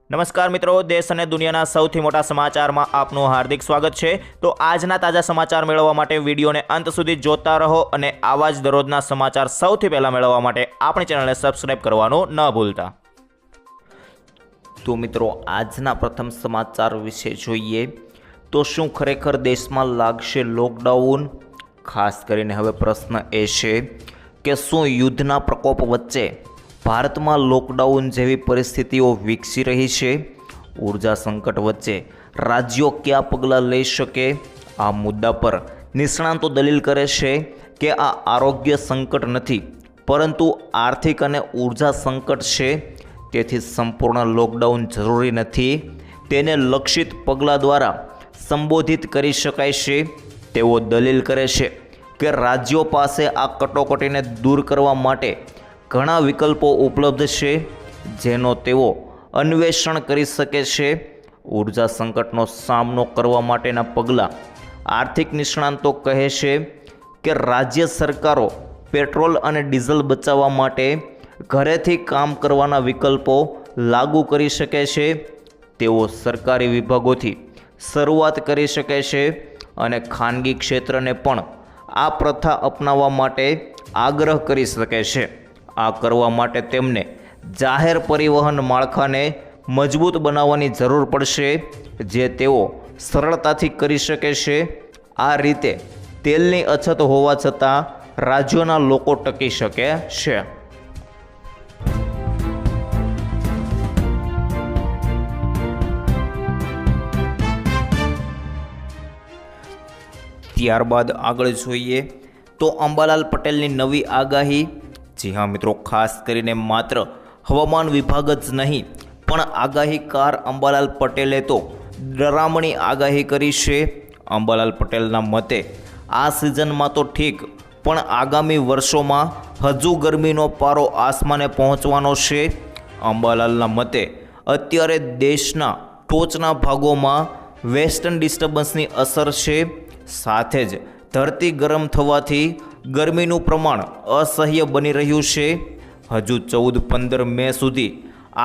નમસ્કાર મિત્રો, દેશ અને દુનિયાના સૌથી મોટા સમાચારમાં આપનું હાર્દિક સ્વાગત છે। તો આજના તાજા સમાચાર મેળવવા માટે વિડીયોને અંત સુધી જોતા રહો અને આવા જ દરરોજના સમાચાર સૌથી પહેલા મેળવવા માટે આપણી ચેનલને સબસ્ક્રાઇબ કરવાનું ન ભૂલતા। તો મિત્રો, આજના પ્રથમ સમાચાર વિશે જોઈએ તો શું ખરેખર દેશમાં લાગશે લોકડાઉન? ખાસ કરીને હવે પ્રશ્ન એ છે કે શું યુદ્ધના પ્રકોપ વચ્ચે ભારતમાં લોકડાઉન જેવી પરિસ્થિતિઓ વિકસી રહી છે? ઉર્જા સંકટ વચ્ચે રાજ્યો કયા પગલાં લઈ શકે? આ મુદ્દા પર નિષ્ણાતો દલીલ કરે છે કે આ આરોગ્ય સંકટ નથી, પરંતુ આર્થિક અને ઉર્જા સંકટ છે, તેથી સંપૂર્ણ લોકડાઉન જરૂરી નથી, તેને લક્ષિત પગલાં દ્વારા સંબોધિત કરી શકાય છે। તેઓ દલીલ કરે છે કે રાજ્યો પાસે આ કટોકટીને દૂર કરવા માટે ઘણા વિકલ્પો ઉપલબ્ધ છે, જેનો તેઓ અન્વેષણ કરી શકે છે। ઉર્જા સંકટનો સામનો કરવા માટેના પગલાં: આર્થિક નિષ્ણાતો કહે છે કે રાજ્ય સરકારો પેટ્રોલ અને ડીઝલ બચાવવા માટે ઘરેથી કામ કરવાના વિકલ્પો લાગુ કરી શકે છે। તેઓ સરકારી વિભાગોથી શરૂઆત કરી શકે છે અને ખાનગી ક્ષેત્રને પણ આ પ્રથા અપનાવવા માટે આગ્રહ કરી શકે છે। આ કરવા માટે તેમને જાહેર પરિવહન માળખાને મજબૂત બનાવવાની જરૂર પડશે, જે તેઓ સરળતાથી કરી શકે છે। આ રીતે તેલની અછત હોવા છતાં રાજ્યોના લોકો ટકી શકે છે। ત્યારબાદ આગળ જોઈએ તો અંબાલાલ પટેલની નવી આગાહી। જી હા મિત્રો, ખાસ કરીને માત્ર હવામાન વિભાગ જ નહીં પણ આગાહીકાર અંબાલાલ પટેલે તો ડરામણી આગાહી કરી છે। અંબાલાલ પટેલના મતે આ સિઝનમાં તો ઠીક, પણ આગામી વર્ષોમાં હજુ ગરમીનો પારો આસમાને પહોંચવાનો છે। અંબાલાલના મતે અત્યારે દેશના ટોચના ભાગોમાં વેસ્ટર્ન ડિસ્ટર્બન્સની અસર છે, સાથે જ ધરતી ગરમ થવાથી ગરમીનું પ્રમાણ અસહ્ય બની રહ્યું છે। હજુ 14-15 મે સુધી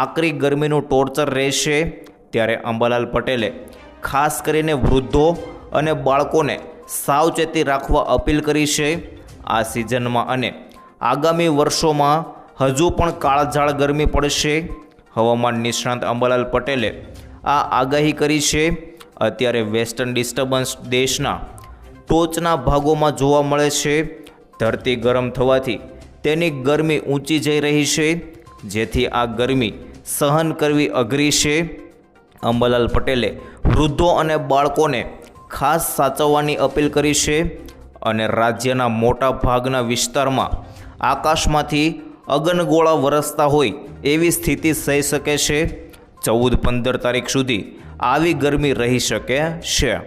આકરી ગરમીનું ટોર્ચર રહેશે। ત્યારે અંબાલાલ પટેલે ખાસ કરીને વૃદ્ધો અને બાળકોને સાવચેતી રાખવા અપીલ કરી છે। આ સિઝનમાં અને આગામી વર્ષોમાં હજુ પણ કાળઝાળ ગરમી પડશે। હવામાન નિષ્ણાત અંબાલાલ પટેલે આ આગાહી કરી છે। અત્યારે વેસ્ટર્ન ડિસ્ટર્બન્સ દેશના ટોચના ભાગોમાં જોવા મળે છે। ધરતી ગરમ થવાથી તેની ગરમી ઊંચી જઈ રહી છે, જેથી આ ગરમી સહન કરવી અઘરી છે। અંબાલાલ પટેલે વૃદ્ધો અને બાળકોને ખાસ સાચવવાની અપીલ કરી છે અને રાજ્યના મોટા ભાગના વિસ્તારમાં આકાશમાંથી અગનગોળા વરસતા હોય એવી સ્થિતિ થઈ શકે છે। 14-15 તારીખ સુધી આવી ગરમી રહી શકે છે।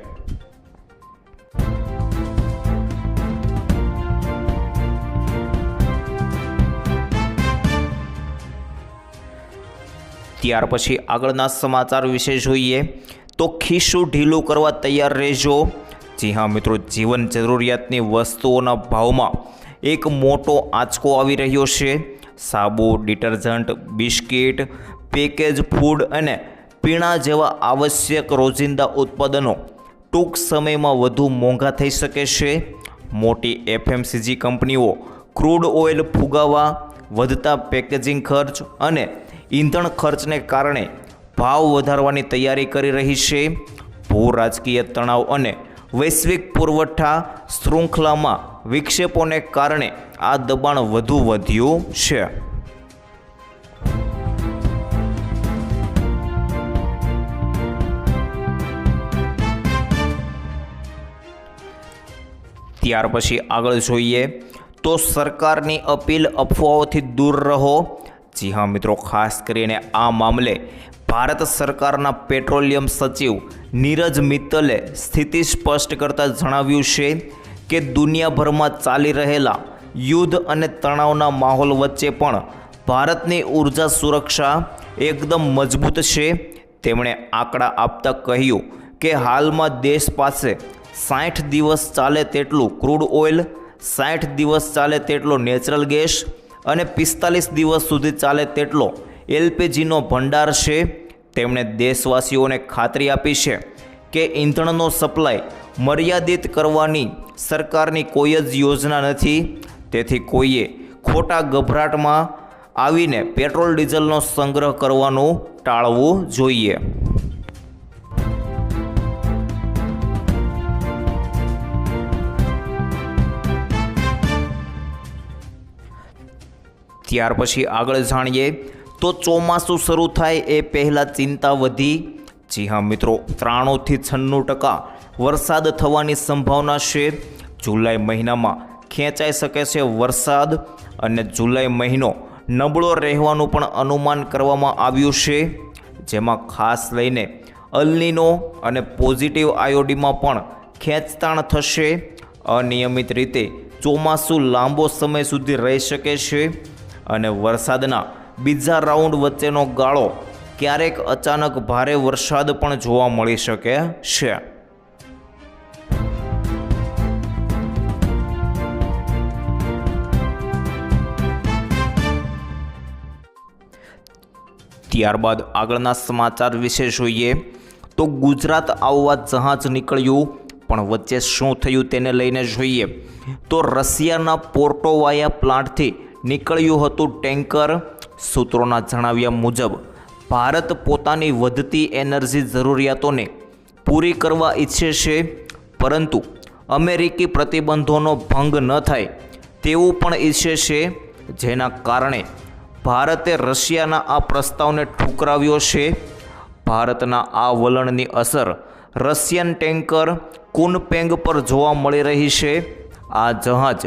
ત્યાર પછી આગળના સમાચાર વિશે જોઈએ તો ખિસ્સું ઢીલું કરવા તૈયાર રહેજો। જી હા મિત્રો, જીવન જરૂરિયાતની વસ્તુઓના ભાવમાં એક મોટો આંચકો આવી રહ્યો છે। સાબુ, ડિટર્જન્ટ, બિસ્કિટ, પેકેજ ફૂડ અને પીણા જેવા આવશ્યક રોજિંદા ઉત્પાદનો ટૂંક સમયમાં વધુ મોંઘા થઈ શકે છે। મોટી એફએમસીજી કંપનીઓ ક્રૂડ ઓઇલ ફુગાવા, વધતા પેકેજિંગ ખર્ચ અને ઈંધણ ખર્ચને કારણે ભાવ વધારવાની તૈયારી કરી રહી છે। ભૂ રાજકીય તણાવ અને વૈશ્વિક પુરવઠા શૃંખલામાં વિક્ષેપોને કારણે આ દબાણ વધુ વધ્યું છે। ત્યાર પછી આગળ જોઈએ તો સરકારની અપીલ: અફવાઓથી દૂર રહો। જી હા મિત્રો, ખાસ કરીને આ મામલે ભારત સરકારના પેટ્રોલિયમ સચિવ નીરજ મિત્તલે સ્થિતિ સ્પષ્ટ કરતા જણાવ્યું છે કે દુનિયાભરમાં ચાલી રહેલા યુદ્ધ અને તણાવના માહોલ વચ્ચે પણ ભારતની ઉર્જા સુરક્ષા એકદમ મજબૂત છે। તેમણે આંકડા આપતા કહ્યું કે હાલમાં દેશ પાસે 60 દિવસ ચાલે તેટલું ક્રૂડ ઓઇલ, 60 દિવસ ચાલે તેટલો નેચરલ ગેસ અને 45 દિવસ સુધી ચાલે તેટલો એલપીજીનો ભંડાર છે। તેમણે દેશવાસીઓને ખાતરી આપી છે કે ઈંધણનો સપ્લાય મર્યાદિત કરવાની સરકારની કોઈ જ યોજના નથી, તેથી કોઈએ ખોટા ગભરાટમાં આવીને પેટ્રોલ ડીઝલનો સંગ્રહ કરવાનું ટાળવું જોઈએ. ત્યાર પછી આગળ જાણીએ તો ચોમાસું શરૂ થાય એ પહેલાં ચિંતા વધી. જી હા મિત્રો, 93થી 96% વરસાદ થવાની સંભાવના છે. જુલાઈ મહિનામાં ખેંચાઈ શકે છે વરસાદ અને જુલાઈ મહિનો નબળો રહેવાનું પણ અનુમાન કરવામાં આવ્યું છે, જેમાં ખાસ લઈને અલનીનો અને પોઝિટિવ આયોડીમાં પણ ખેંચતાણ થશે. અનિયમિત રીતે ચોમાસું લાંબો સમય સુધી રહી શકે છે અને વરસાદના બીજા રાઉન્ડ વચ્ચેનો ગાળો ક્યારેક અચાનક ભારે વરસાદ પણ જોવા મળી શકે છે. ત્યારબાદ આગળના સમાચાર વિશે જોઈએ તો ગુજરાત આવવા જહાજ નીકળ્યું, પણ વચ્ચે શું થયું તેને લઈને જોઈએ તો રશિયાના પોર્ટોવાયા પ્લાન્ટથી નીકળ્યું હતું ટેન્કર. સૂત્રોના જણાવ્યા મુજબ ભારત પોતાની વધતી એનર્જી જરૂરિયાતોને પૂરી કરવા ઈચ્છે છે, પરંતુ અમેરિકી પ્રતિબંધોનો ભંગ ન થાય તેવું પણ ઈચ્છે છે, જેના કારણે ભારતે રશિયાના આ પ્રસ્તાવને ઠુકરાવ્યો છે. ભારતના આ વલણની અસર રશિયન ટેન્કર કુનપેંગ પર જોવા મળી રહી છે. આ જહાજ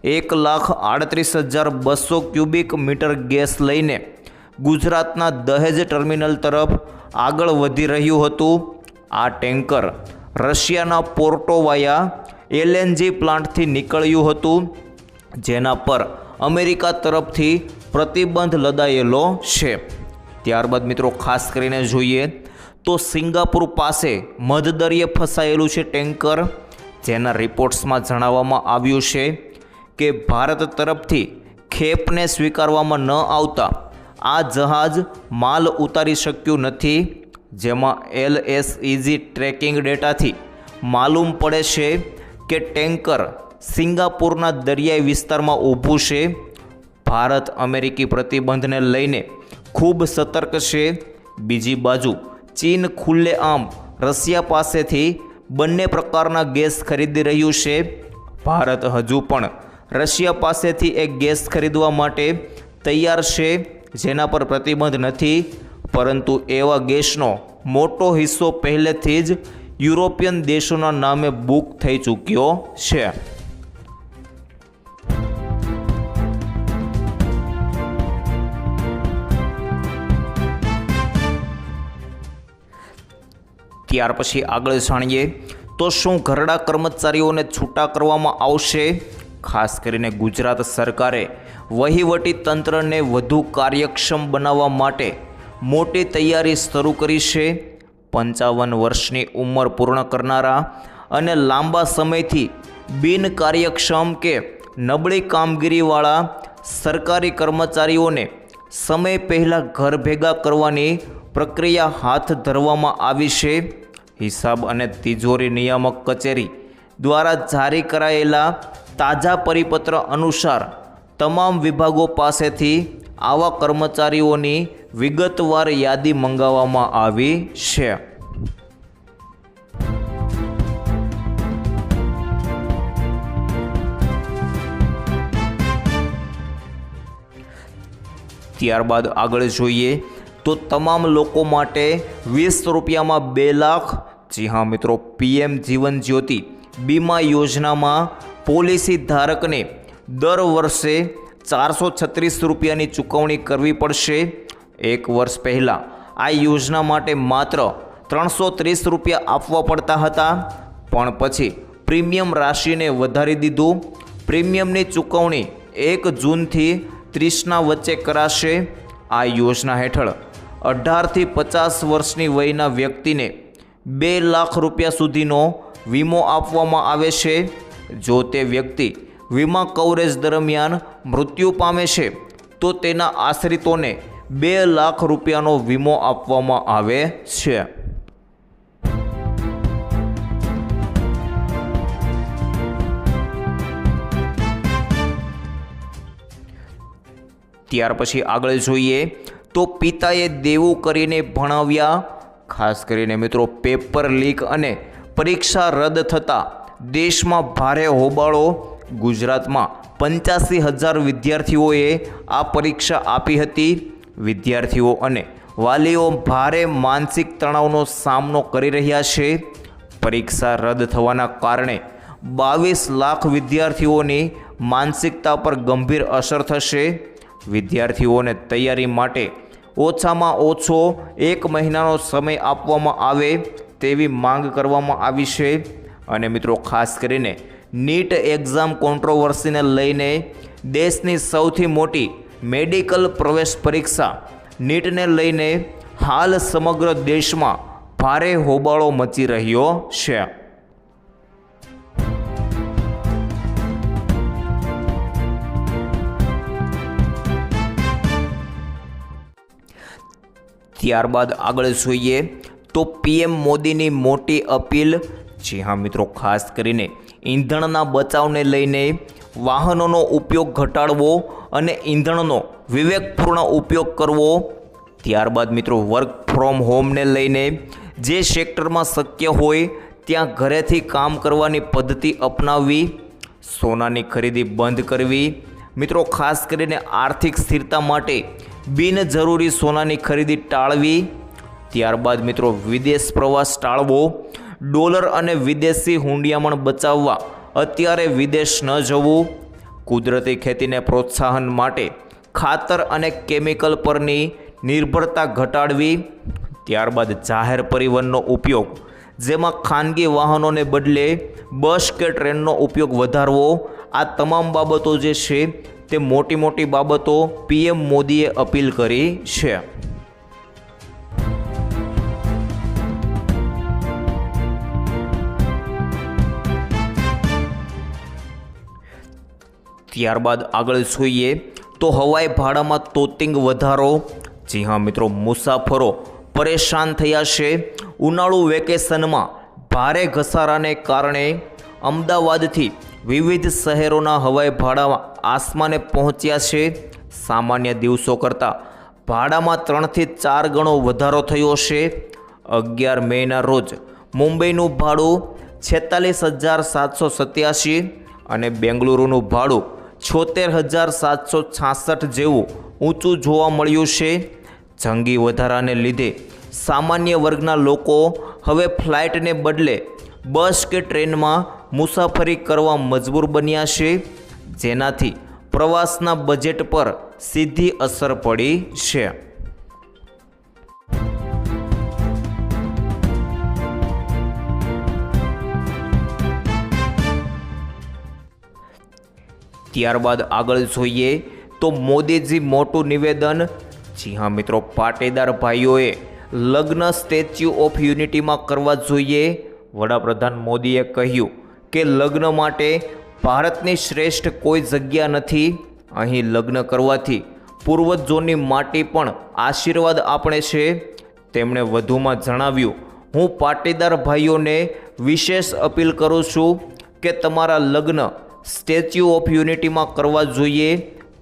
1,38,200 ક્યુબિક મીટર ગેસ લઈને ગુજરાતના દહેજ ટર્મિનલ તરફ આગળ વધી રહ્યું હતું. આ ટેન્કર રશિયાના પોર્ટોવાયા એલએનજી પ્લાન્ટથી નીકળ્યું હતું, જેના પર અમેરિકા તરફથી પ્રતિબંધ લદાયેલો છે. ત્યારબાદ મિત્રો ખાસ કરીને જોઈએ તો સિંગાપુર પાસે મધદરિયે ફસાયેલું છે ટેન્કર, જેના રિપોર્ટ્સમાં જણાવવામાં આવ્યું છે કે ભારત તરફથી ખેપને સ્વીકારવામાં ન આવતા આ જહાજ માલ ઉતારી શક્યું નથી, જેમાં LSEG ટ્રેકિંગ ડેટાથી માલુમ પડે છે કે ટેન્કર સિંગાપુરના દરિયાઈ વિસ્તારમાં ઊભું છે. ભારત અમેરિકી પ્રતિબંધને લઈને ખૂબ સતર્ક છે. બીજી બાજુ ચીન ખુલ્લેઆમ રશિયા પાસેથી બંને પ્રકારના ગેસ ખરીદી રહ્યું છે. ભારત હજુ પણ રશિયા પાસેથી એક ગેસ ખરીદવા માટે તૈયાર છે, જેના પર પ્રતિબંધ નથી, પરંતુ એવા ગેસનો મોટો હિસ્સો પહેલેથી જ યુરોપિયન દેશોના નામે બુક થઈ ચૂક્યો છે. ત્યાર પછી આગળ જાણીએ તો શું ઘરડા કર્મચારીઓને છૂટા કરવામાં આવશે? ખાસ કરીને ગુજરાત સરકારે વહીવટી તંત્રને વધુ કાર્યક્ષમ બનાવવા માટે મોટી તૈયારી શરૂ કરી છે. 55 વર્ષની ઉંમર પૂર્ણ કરનારા અને લાંબા સમયથી બિનકાર્યક્ષમ કે નબળી કામગીરીવાળા સરકારી કર્મચારીઓને સમય પહેલાં ઘર ભેગા કરવાની પ્રક્રિયા હાથ ધરવામાં આવી છે. હિસાબ અને તિજોરી નિયામક કચેરી દ્વારા જારી કરાયેલા તાજા પરિપત્ર અનુસાર તમામ વિભાગો પાસેથી આવા કર્મચારીઓની વિગતવાર યાદી મંગાવવામાં આવી છે. ત્યારબાદ આગળ જોઈએ તો તમામ લોકો માટે 20 રૂપિયામાં 2 લાખ. જી હા મિત્રો, PM જીવન જ્યોતિ બીમા યોજનામાં પોલિસી ધારકને દર વર્ષે 436 રૂપિયાની ચૂકવણી કરવી પડશે. 1 વર્ષ પહેલાં આ યોજના માટે માત્ર 330 રૂપિયા આપવા પડતા હતા, પણ પછી પ્રીમિયમ રાશિને વધારી દીધું. પ્રીમિયમની ચૂકવણી 1 જૂનથી 30ના વચ્ચે કરાશે. આ યોજના હેઠળ 18થી 50 વર્ષની વયના વ્યક્તિને 2 લાખ રૂપિયા સુધીનો વીમો આપવામાં આવે છે. જો તે વ્યક્તિ વીમા કવરેજ દરમિયાન મૃત્યુ પામે છે તો તેના આશ્રિતોને 2 લાખ રૂપિયાનો વીમો આપવામાં આવે છે। ત્યાર પછી આગળ જોઈએ તો પિતાએ દેવું કરીને ભણાવ્યા, ખાસ કરીને મિત્રો પેપર લીક અને પરીક્ષા રદ થતાં દેશમાં ભારે હોબાળો। ગુજરાતમાં 85,000 વિદ્યાર્થીઓએ આ પરીક્ષા આપી હતી। વિદ્યાર્થીઓ અને વાલીઓ ભારે માનસિક તણાવનો સામનો કરી રહ્યા છે। પરીક્ષા રદ થવાના કારણે 22 લાખ વિદ્યાર્થીઓની માનસિકતા પર ગંભીર અસર થશે। વિદ્યાર્થીઓને તૈયારી માટે ઓછામાં ઓછો 1 મહિનાનો સમય આપવામાં આવે તેવી માંગ કરવામાં આવી છે। અને મિત્રો ખાસ કરીને નીટ એક્ઝામ કોન્ટ્રોવર્સીને લઈને દેશની સૌથી મોટી મેડિકલ પ્રવેશ પરીક્ષા નીટને લઈને હાલ સમગ્ર દેશમાં ભારે હોબાળો મચી રહ્યો છે। ત્યારબાદ આગળ જોઈએ તો પીએમ મોદીની મોટી અપીલ। જી હા મિત્રો, ખાસ કરીને ઈંધણના બચાવને લઈને વાહનોનો ઉપયોગ ઘટાડવો અને ઈંધણનો વિવેકપૂર્ણ ઉપયોગ કરવો। ત્યારબાદ મિત્રો વર્ક ફ્રોમ હોમને લઈને જે સેક્ટરમાં શક્ય હોય ત્યાં ઘરેથી કામ કરવાની પદ્ધતિ અપનાવવી। સોનાની ખરીદી બંધ કરવી। મિત્રો ખાસ કરીને આર્થિક સ્થિરતા માટે બિનજરૂરી સોનાની ખરીદી ટાળવી। ત્યારબાદ મિત્રો વિદેશ પ્રવાસ ટાળવો। ડોલર અને વિદેશી હુંડિયામણ બચાવવા અત્યારે વિદેશ ન જવું। કુદરતી ખેતીને પ્રોત્સાહન માટે ખાતર અને કેમિકલ પરની નિર્ભરતા ઘટાડવી। ત્યારબાદ જાહેર પરિવહનનો ઉપયોગ, જેમાં ખાનગી વાહનોને બદલે બસ કે ટ્રેનનો ઉપયોગ વધારવો। આ તમામ બાબતો જે છે તે મોટી બાબતો પીએમ મોદીએ અપીલ કરી છે। ત્યારબાદ આગળ જોઈએ તો હવાઈ ભાડામાં તોતિંગ વધારો। જી હા મિત્રો, મુસાફરો પરેશાન થયા છે। ઉનાળુ વેકેશનમાં ભારે ઘસારાને કારણે અમદાવાદથી વિવિધ શહેરોના હવાઈ ભાડા આસમાને પહોંચ્યા છે। સામાન્ય દિવસો કરતાં ભાડામાં 3 થી 4 ગણો વધારો થયો છે। 11 મેના રોજ મુંબઈનું ભાડું 46,787 અને બેંગલુરુનું ભાડું 76,766 જેવું ઊંચું જોવા મળ્યું છે। જંગી વધારાને લીધે સામાન્ય વર્ગના લોકો હવે ફ્લાઇટને બદલે બસ કે ટ્રેનમાં મુસાફરી કરવા મજબૂર બન્યા છે, જેનાથી પ્રવાસના બજેટ પર સીધી અસર પડી છે। ત્યારબાદ આગળ જોઈએ તો મોદીજી મોટું નિવેદન। જી હા મિત્રો, પાટીદાર ભાઈઓએ લગ્ન સ્ટેચ્યુ ઓફ યુનિટીમાં કરવા જોઈએ। વડાપ્રધાન મોદીએ કહ્યું કે લગ્ન માટે ભારતની શ્રેષ્ઠ કોઈ જગ્યા નથી। અહીં લગ્ન કરવાથી પૂર્વજોની માટી પણ આશીર્વાદ આપે છે। તેમણે વધુમાં જણાવ્યું, હું પાટીદાર ભાઈઓને વિશેષ અપીલ કરું છું કે તમારા લગ્ન સ્ટેચ્યુ ઓફ યુનિટીમાં કરવા જોઈએ।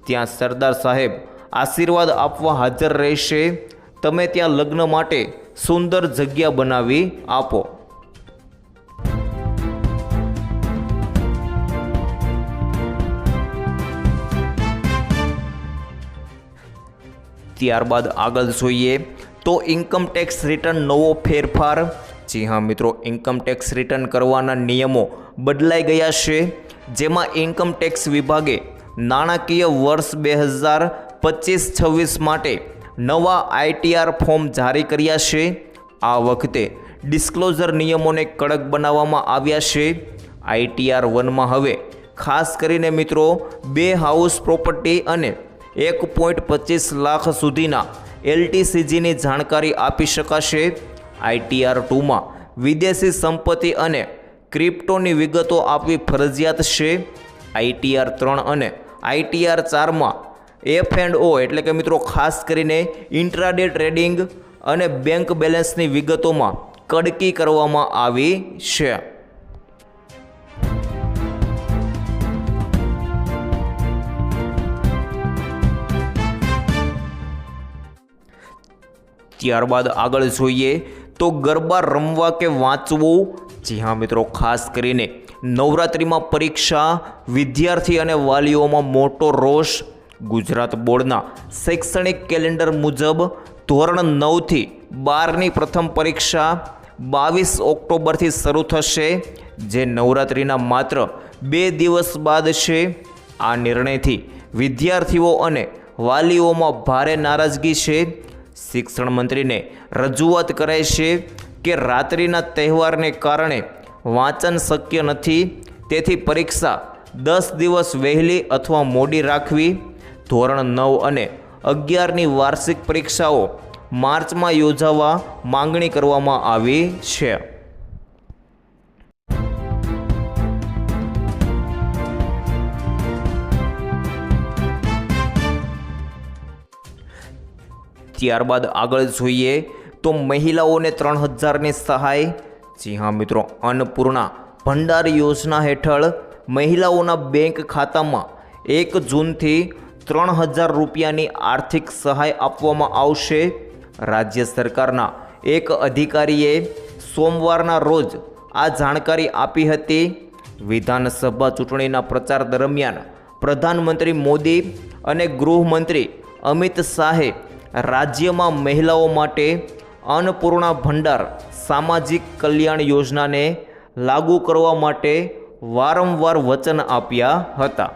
ત્યાં સરદાર સાહેબ આશીર્વાદ આપવા હાજર રહેશે। તમે ત્યાં લગ્ન માટે સુંદર જગ્યા બનાવી આપો। ત્યારબાદ આગળ જોઈએ તો ઇન્કમ ટેક્સ રિટર્ન નવો ફેરફાર। જી હા મિત્રો, ઇન્કમ ટેક્સ રિટર્ન કરવાના નિયમો બદલાઈ ગયા છે, જેમાં ઇન્કમ ટેક્સ વિભાગે નાણાકીય વર્ષ 2025-26 માટે નવા આઈટીઆર ફોર્મ જારી કર્યા છે। આ વખતે ડિસ્ક્લોઝર નિયમોને કડક બનાવવામાં આવ્યા છે। આઈટીઆર 1માં હવે ખાસ કરીને મિત્રો 2 હાઉસ પ્રોપર્ટી અને 1.25 લાખ સુધીના એલટીસીજીની જાણકારી આપી શકાશે। આઈટીઆર 2માં વિદેશી સંપત્તિ અને ક્રિપ્ટોની વિગતો આપવી ફરજિયાત છે। આઈટીઆર 3 અને આઈટીઆર 4માં F&O એટલે કે મિત્રો ખાસ કરીને ઇન્ટ્રાડે ટ્રેડિંગ અને બેંક બેલેન્સની વિગતોમાં કડકી કરવામાં આવી છે. ત્યારબાદ આગળ જોઈએ તો ગરબા રમવા કે વાંચવું. જી હા મિત્રો, ખાસ કરીને નવરાત્રિમાં પરીક્ષા, વિદ્યાર્થી અને વાલીઓમાં મોટો રોષ. ગુજરાત બોર્ડના શૈક્ષણિક કેલેન્ડર મુજબ ધોરણ 9થી 12ની પ્રથમ પરીક્ષા 22 ઓક્ટોબરથી શરૂ થશે, જે નવરાત્રિના માત્ર 2 દિવસ બાદ છે. આ નિર્ણયથી વિદ્યાર્થીઓ અને વાલીઓમાં ભારે નારાજગી છે. શિક્ષણ મંત્રીને રજૂઆત કરાઈ છે કે રાત્રિના તહેવારને કારણે વાંચન શક્ય નથી, તેથી પરીક્ષા 10 દિવસ વહેલી અથવા મોડી રાખવી. ધોરણ 9 અને 11ની વાર્ષિક પરીક્ષાઓ માર્ચમાં યોજાવા માંગણી કરવામાં આવી છે. ત્યારબાદ આગળ જોઈએ તો મહિલાઓને 3000ની સહાય. જી હા મિત્રો, અન્નપૂર્ણા ભંડાર યોજના હેઠળ મહિલાઓના બેંક ખાતામાં 1 જૂનથી 3000 રૂપિયાની આર્થિક સહાય આપવામાં આવશે. રાજ્ય સરકારના એક અધિકારીએ સોમવારના રોજ આ જાણકારી આપી હતી. વિધાનસભા ચૂંટણીના પ્રચાર દરમિયાન પ્રધાનમંત્રી મોદી અને ગૃહમંત્રી અમિત શાહે રાજ્યમાં મહિલાઓ માટે અન્નપૂર્ણા ભંડાર સામાજિક કલ્યાણ યોજનાને લાગુ કરવા માટે વારંવાર વચન આપ્યા હતા.